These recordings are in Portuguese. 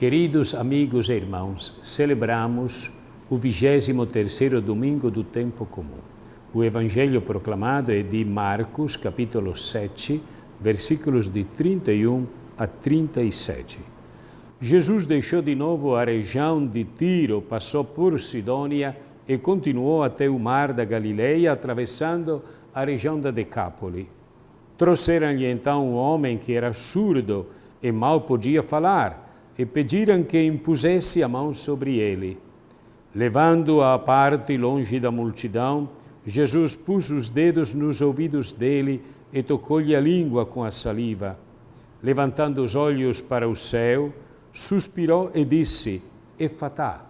Queridos amigos e irmãos, celebramos o 23º domingo do tempo comum. O evangelho proclamado é de Marcos, capítulo 7, versículos de 31 a 37. Jesus deixou de novo a região de Tiro, passou por Sidônia e continuou até o mar da Galileia, atravessando a região da Decápoli. Trouxeram-lhe então um homem que era surdo e mal podia falar, e pediram que impusesse a mão sobre ele. Levando-o à parte longe da multidão, Jesus pôs os dedos nos ouvidos dele e tocou-lhe a língua com a saliva. Levantando os olhos para o céu, suspirou e disse: Efatá,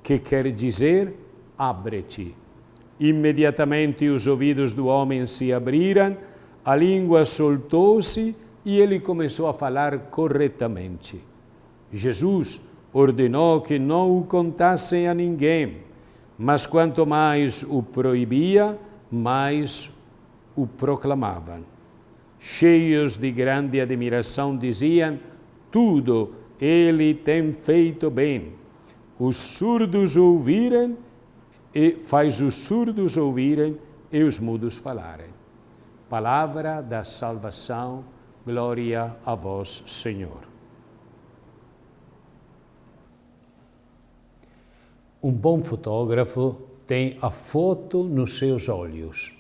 que quer dizer, abre-te. Imediatamente os ouvidos do homem se abriram, a língua soltou-se e ele começou a falar corretamente. Jesus ordenou que não o contassem a ninguém, mas quanto mais o proibia, mais o proclamavam. Cheios de grande admiração, diziam: tudo ele tem feito bem. Os surdos ouvirem e faz os surdos ouvirem e os mudos falarem. Palavra da salvação, glória a vós, Senhor. Um bom fotógrafo tem a foto nos seus olhos.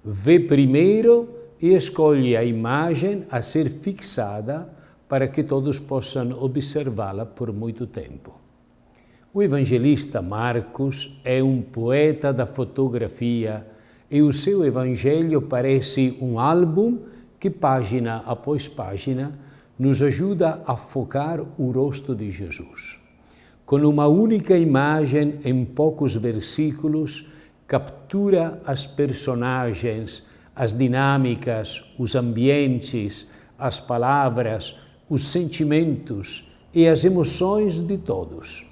Vê primeiro e escolhe a imagem a ser fixada para que todos possam observá-la por muito tempo. O evangelista Marcos é um poeta da fotografia e o seu evangelho parece um álbum que, página após página, nos ajuda a focar o rosto de Jesus. Com uma única imagem, em poucos versículos, captura as personagens, as dinâmicas, os ambientes, as palavras, os sentimentos e as emoções de todos.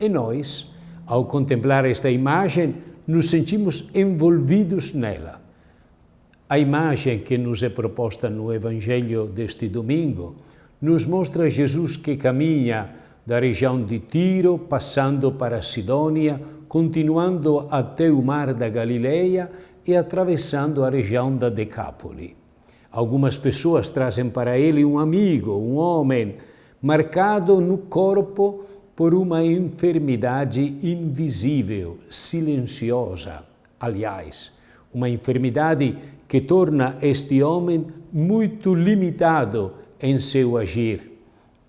E nós, ao contemplar esta imagem, nos sentimos envolvidos nela. A imagem que nos é proposta no Evangelho deste domingo nos mostra Jesus que caminha da região de Tiro, passando para Sidônia, continuando até o mar da Galileia e atravessando a região da Decápoli. Algumas pessoas trazem para ele um amigo, um homem, marcado no corpo por uma enfermidade invisível, silenciosa. Aliás, uma enfermidade que torna este homem muito limitado em seu agir.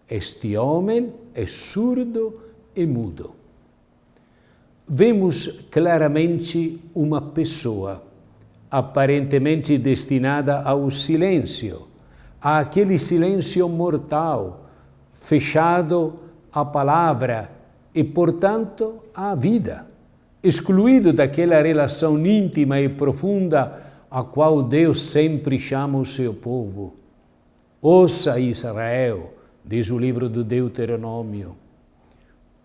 Este homem é surdo e mudo. Vemos claramente uma pessoa aparentemente destinada ao silêncio, àquele silêncio mortal, fechado à palavra e, portanto, à vida, excluído daquela relação íntima e profunda a qual Deus sempre chama o seu povo. Ouça, Israel, diz o livro do Deuteronômio.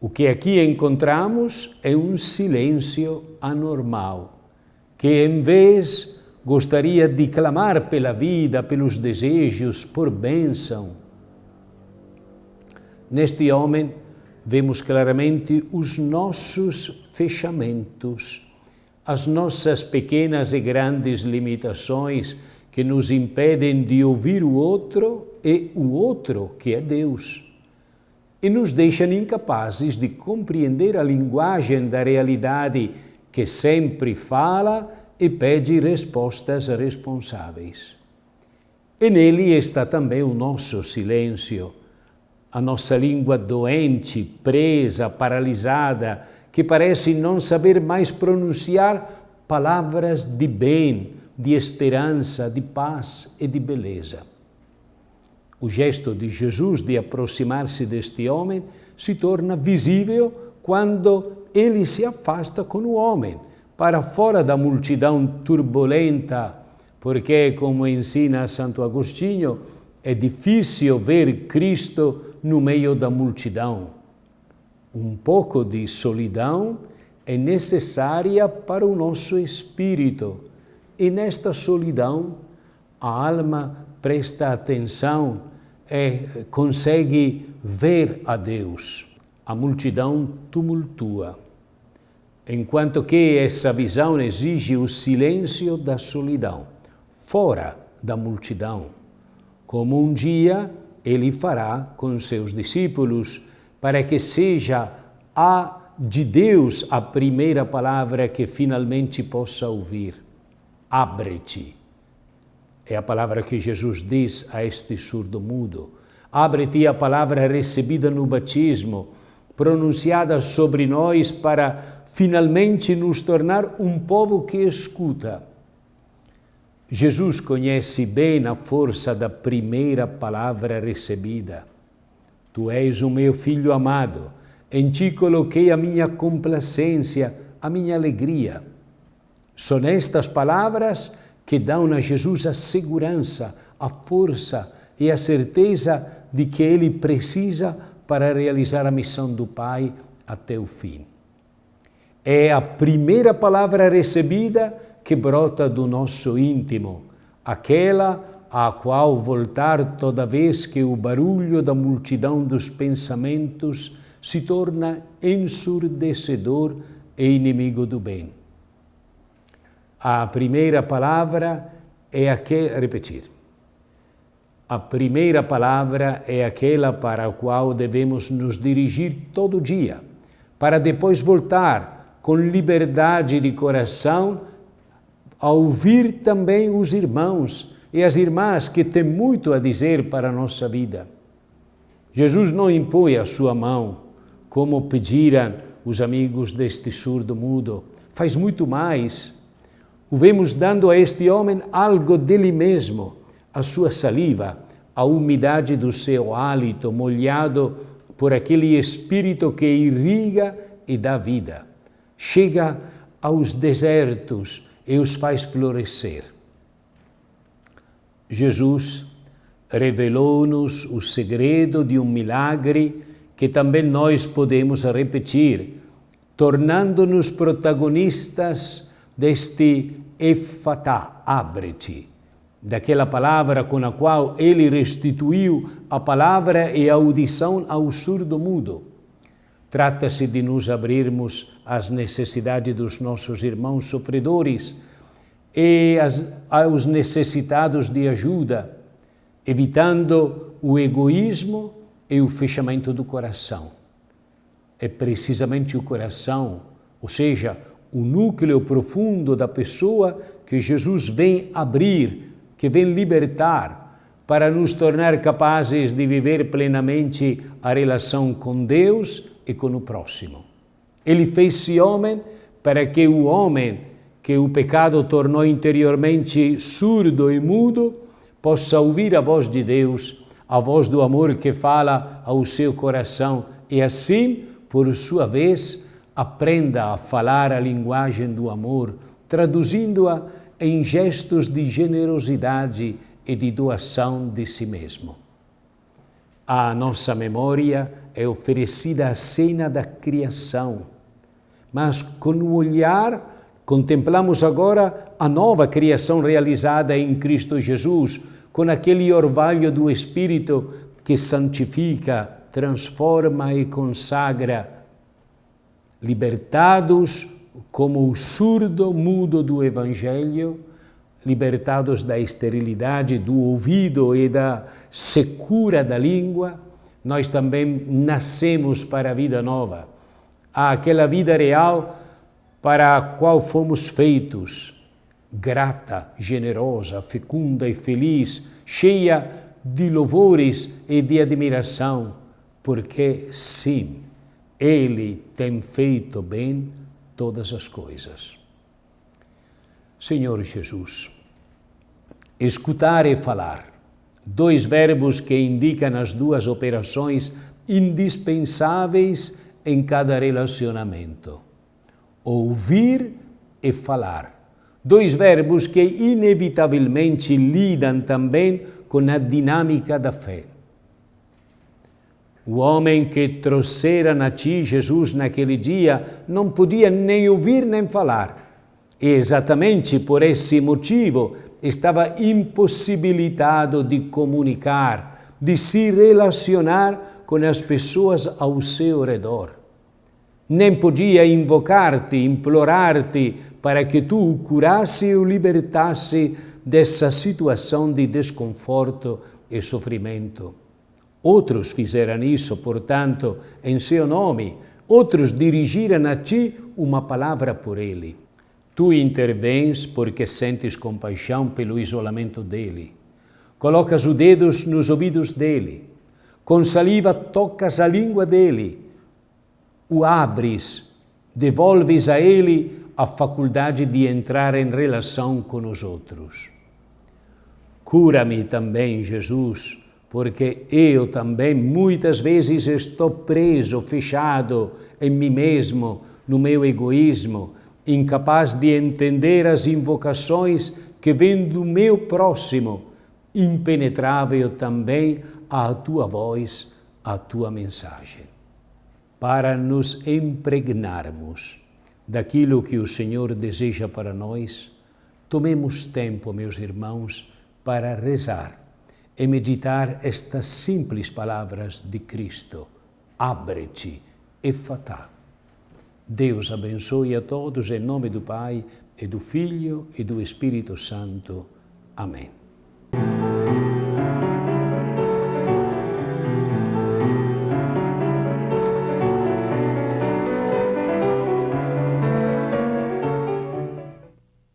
O que aqui encontramos é um silêncio anormal, que em vez gostaria de clamar pela vida, pelos desejos, por bênção. Neste homem, vemos claramente os nossos fechamentos, as nossas pequenas e grandes limitações que nos impedem de ouvir o outro e o outro, que é Deus, e nos deixam incapazes de compreender a linguagem da realidade que sempre fala e pede respostas responsáveis. E nele está também o nosso silêncio, a nossa língua doente, presa, paralisada, que parece não saber mais pronunciar palavras de bem, de esperança, de paz e de beleza. O gesto de Jesus de aproximar-se deste homem se torna visível quando ele se afasta com o homem, para fora da multidão turbulenta, porque, como ensina Santo Agostinho, é difícil ver Cristo no meio da multidão. Um pouco de solidão é necessária para o nosso espírito, e nesta solidão a alma presta atenção consegue ver a Deus. A multidão tumultua, enquanto que essa visão exige o silêncio da solidão, fora da multidão, como um dia ele fará com seus discípulos, para que seja de Deus a primeira palavra que finalmente possa ouvir. Abre-te. É a palavra que Jesus diz a este surdo-mudo. Abre-te a palavra recebida no batismo, pronunciada sobre nós para finalmente nos tornar um povo que escuta. Jesus conhece bem a força da primeira palavra recebida. Tu és o meu filho amado, em ti coloquei a minha complacência, a minha alegria. São estas palavras que dão a Jesus a segurança, a força e a certeza de que ele precisa para realizar a missão do Pai até o fim. É a primeira palavra recebida que brota do nosso íntimo, aquela à qual voltar toda vez que o barulho da multidão dos pensamentos se torna ensurdecedor e inimigo do bem. A primeira palavra é aquela, repetir. A primeira palavra é aquela para a qual devemos nos dirigir todo dia, para depois voltar com liberdade de coração a ouvir também os irmãos e as irmãs que têm muito a dizer para a nossa vida. Jesus não impõe a sua mão, como pediram os amigos deste surdo-mudo. Faz muito mais. O vemos dando a este homem algo dele mesmo, a sua saliva, a umidade do seu hálito, molhado por aquele espírito que irriga e dá vida. Chega aos desertos e os faz florescer. Jesus revelou-nos o segredo de um milagre que também nós podemos repetir, tornando-nos protagonistas deste Efatá, abre-te, daquela palavra com a qual ele restituiu a palavra e a audição ao surdo-mudo. Trata-se de nos abrirmos às necessidades dos nossos irmãos sofredores e aos necessitados de ajuda, evitando o egoísmo e o fechamento do coração. É precisamente o coração, ou seja, o núcleo profundo da pessoa que Jesus vem abrir, que vem libertar, para nos tornar capazes de viver plenamente a relação com Deus e com o próximo. Ele fez-se homem para que o homem que o pecado tornou interiormente surdo e mudo possa ouvir a voz de Deus, a voz do amor que fala ao seu coração e assim, por sua vez, aprenda a falar a linguagem do amor, traduzindo-a em gestos de generosidade e de doação de si mesmo. À nossa memória é oferecida a cena da criação, mas com o olhar contemplamos agora a nova criação realizada em Cristo Jesus, com aquele orvalho do Espírito que santifica, transforma e consagra, libertados como o surdo mudo do Evangelho, libertados da esterilidade do ouvido e da secura da língua, nós também nascemos para a vida nova, aquela vida real para a qual fomos feitos, grata, generosa, fecunda e feliz, cheia de louvores e de admiração, porque sim, Ele tem feito bem todas as coisas. Senhor Jesus, escutar e falar, dois verbos que indicam as duas operações indispensáveis em cada relacionamento. Ouvir e falar, dois verbos que inevitavelmente lidam também com a dinâmica da fé. O homem que trouxera a ti Jesus naquele dia não podia nem ouvir nem falar. E exatamente por esse motivo estava impossibilitado de comunicar, de se relacionar com as pessoas ao seu redor. Nem podia invocar-te, implorar-te para que tu o curasse ou libertasse dessa situação de desconforto e sofrimento. Outros fizeram isso, portanto, em seu nome. Outros dirigiram a ti uma palavra por ele. Tu intervens porque sentes compaixão pelo isolamento dele. Colocas os dedos nos ouvidos dele. Com saliva tocas a língua dele. O abres, devolves a ele a faculdade de entrar em relação com os outros. Cura-me também, Jesus, porque eu também muitas vezes estou preso, fechado em mim mesmo, no meu egoísmo, incapaz de entender as invocações que vêm do meu próximo, impenetrável também à tua voz, à tua mensagem. Para nos impregnarmos daquilo que o Senhor deseja para nós, tomemos tempo, meus irmãos, para rezar e meditar estas simples palavras de Cristo. Abre-te, efatá. Deus abençoe a todos em nome do Pai, e do Filho e do Espírito Santo. Amém.